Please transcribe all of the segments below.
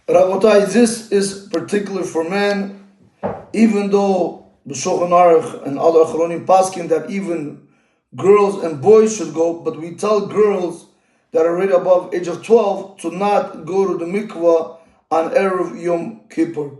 Rabotai, this is particular for men, even though the Shulchan Aruch and other Achronim paskin that even girls and boys should go, but we tell girls that are already above age of 12 to not go to the mikvah on Erev Yom Kippur.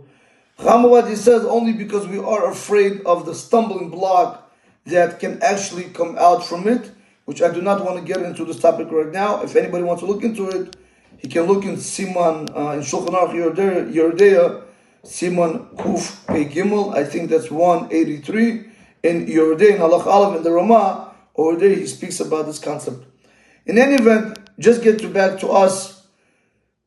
Chamavad says only because we are afraid of the stumbling block that can actually come out from it, which I do not want to get into this topic right now. If anybody wants to look into it, he can look in Siman, in Shulchan Aruch Yeridea, Siman Kuf Pei Gimel, I think that's 183, in Yeridea, in Halach Aleph, in the Ramah, over there he speaks about this concept. In any event, just back to us,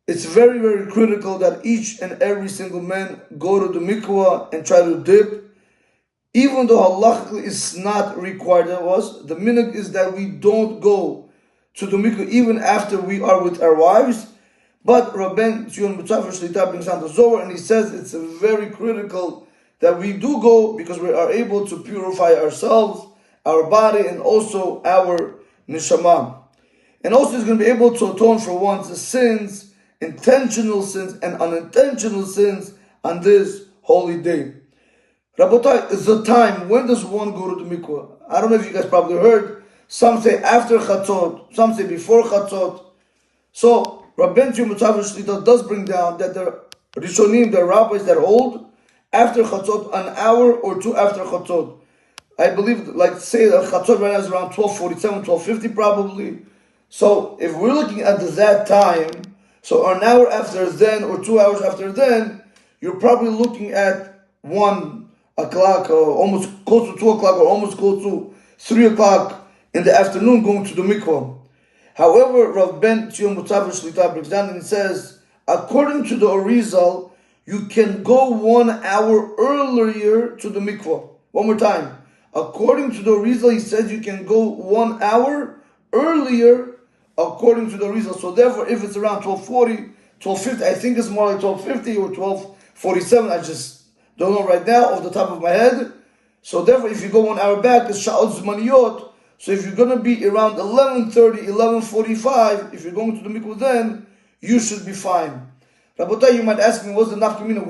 it's very, very critical that each and every single man go to the mikvah and try to dip. Even though halachically is not required of us, the minhag is that we don't go to the mikvah even after we are with our wives. But Rabben Tzion B'Tzafar Shlita brings down the Zohar, and he says it's very critical that we do go because we are able to purify ourselves, our body, and also our neshama. And also, he's going to be able to atone for one's sins, intentional sins and unintentional sins on this holy day. Rabotai, it's the time. When does one go to the mikvah? I don't know if you guys probably heard. Some say after Chatzot, some say before Chatzot. So, Rabben Tzion B'Tzafar Shlita does bring down that the Rishonim, the rabbis that hold, after Chatzot, an hour or two after Chatzot. I believe, like say that Chatzot right now is around 12:47, 12:50 probably. So if we're looking at that time, so an hour after then or 2 hours after then, you're probably looking at 1 o'clock or almost close to 2 o'clock or almost close to 3 o'clock in the afternoon going to the mikvah. However, Rav Ben Tzion B'Tzafar Shlita breaks down and he says, according to the Arizal, you can go 1 hour earlier to the mikvah. One more time. According to the Arizal, he says you can go 1 hour earlier according to the Arizal. So therefore, if it's around 12:40, 12:50, I think it's more like 12:50 or 12:47. I just don't know right now off the top of my head. So therefore, if you go 1 hour back, it's Sha'ot Zmaniyot. So if you're going to be around 11:30, 11:45, if you're going to the mikveh then, you should be fine. Rabotai, you might ask me, what's the nafkamina?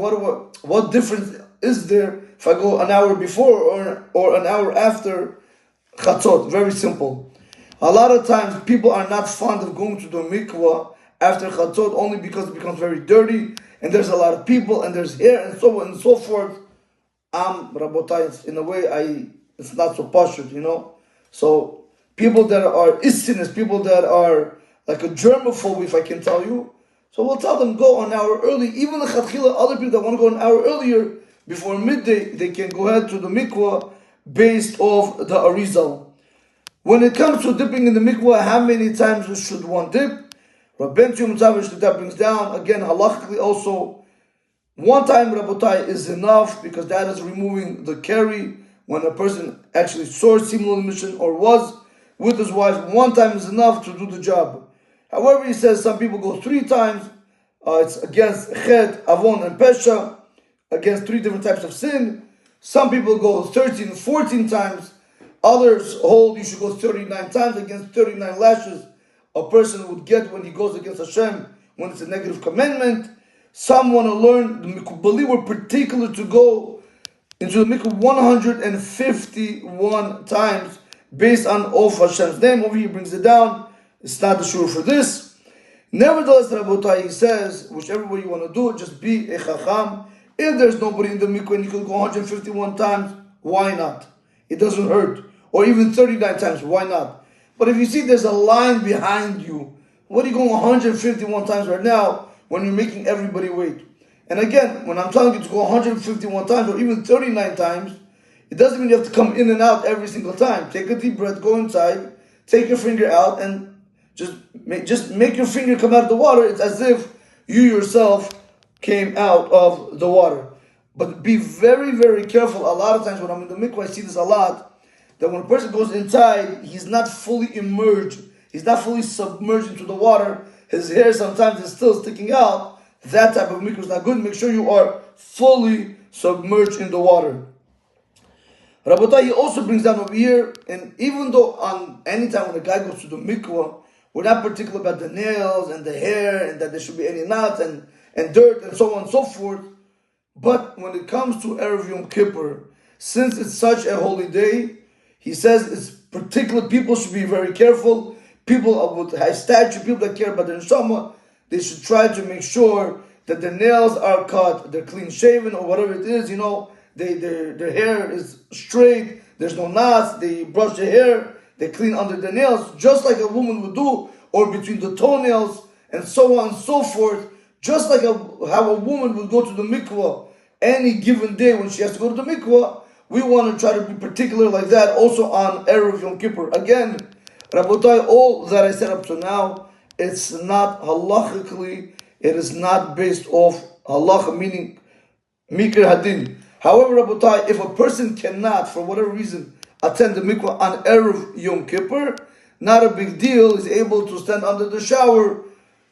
What difference is there if I go an hour before or an hour after Chatzot? Very simple. A lot of times people are not fond of going to the mikvah after Chatzot only because it becomes very dirty and there's a lot of people and there's hair and so on and so forth. Rabotai, in a way, it's not so pashut, you know. So people that are istinus, people that are like a germaphobe, if I can tell you, so we'll tell them go an hour early. Even the chatchila, other people that want to go an hour earlier before midday, they can go ahead to the mikvah based off the Arizal. When it comes to dipping in the mikvah, how many times should one dip? Rabben Tzion B'Tzafar Shlita brings down, again, halachically also, 1 time, Rabotai, is enough because that is removing the carry when a person actually saw simul mission or was with his wife. 1 time is enough to do the job. However, he says some people go 3 times. It's against Chet, Avon, and Pesha, against 3 different types of sin. Some people go 13, 14 times. Others hold you should go 39 times against 39 lashes a person would get when he goes against Hashem when it's a negative commandment. Some want to learn, the Mikveh were particular to go into the Mikveh 151 times based on of Hashem's name. Over here he brings it down. It's not the shur for this. Nevertheless, Rabotai, he says, whichever way you want to do it, just be a chacham. If there's nobody in the mikveh and you can go 151 times, why not? It doesn't hurt. Or even 39 times, why not? But if you see there's a line behind you, what are you going 151 times right now when you're making everybody wait? And again, when I'm telling you to go 151 times or even 39 times, it doesn't mean you have to come in and out every single time. Take a deep breath, go inside, take your finger out, and just make your finger come out of the water. It's as if you yourself came out of the water. But be very, very careful. A lot of times when I'm in the mikveh, I see this a lot, that when a person goes inside, he's not fully immersed. He's not fully submerged into the water. His hair sometimes is still sticking out. That type of mikveh is not good. Make sure you are fully submerged in the water. Rabotai, he also brings down over here, and even though on any time when a guy goes to the mikveh, We're not particular about the nails and the hair and that there should be any knots and dirt and so on and so forth. But when it comes to Erev Yom Kippur, since it's such a holy day, he says it's particular. People should be very careful. People with high stature, people that care about their neshama, they should try to make sure that their nails are cut, they're clean shaven or whatever it is, their hair is straight, there's no knots, they brush their hair, they clean under their nails, just like a woman would do, or between the toenails, and so on and so forth, just like how a woman would go to the mikveh any given day when she has to go to the mikveh. We want to try to be particular like that also on Erev Yom Kippur. Again, Rabotai, all that I said up to now, it's not halachically, it is not based off halacha, meaning mikra hadin. However, Rabotai, if a person cannot, for whatever reason, attend the mikvah on Erev Yom Kippur, not a big deal, is able to stand under the shower,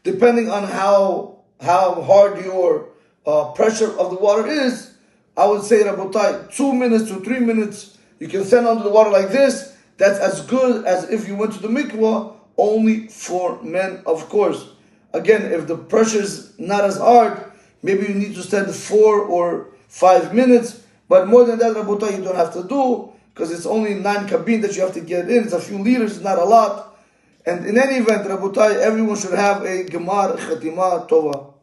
depending on how hard your pressure of the water is. I would say, Rabotai, 2 minutes to 3 minutes, you can stand under the water like this. That's as good as if you went to the mikvah, only for men, of course. Again, if the pressure is not as hard, maybe you need to stand 4 or 5 minutes. But more than that, Rabotai, you don't have to do, because it's only 9 kabin that you have to get in. It's a few liters, it's not a lot. And in any event, Rabotai, everyone should have a Gemar Chatima Tova.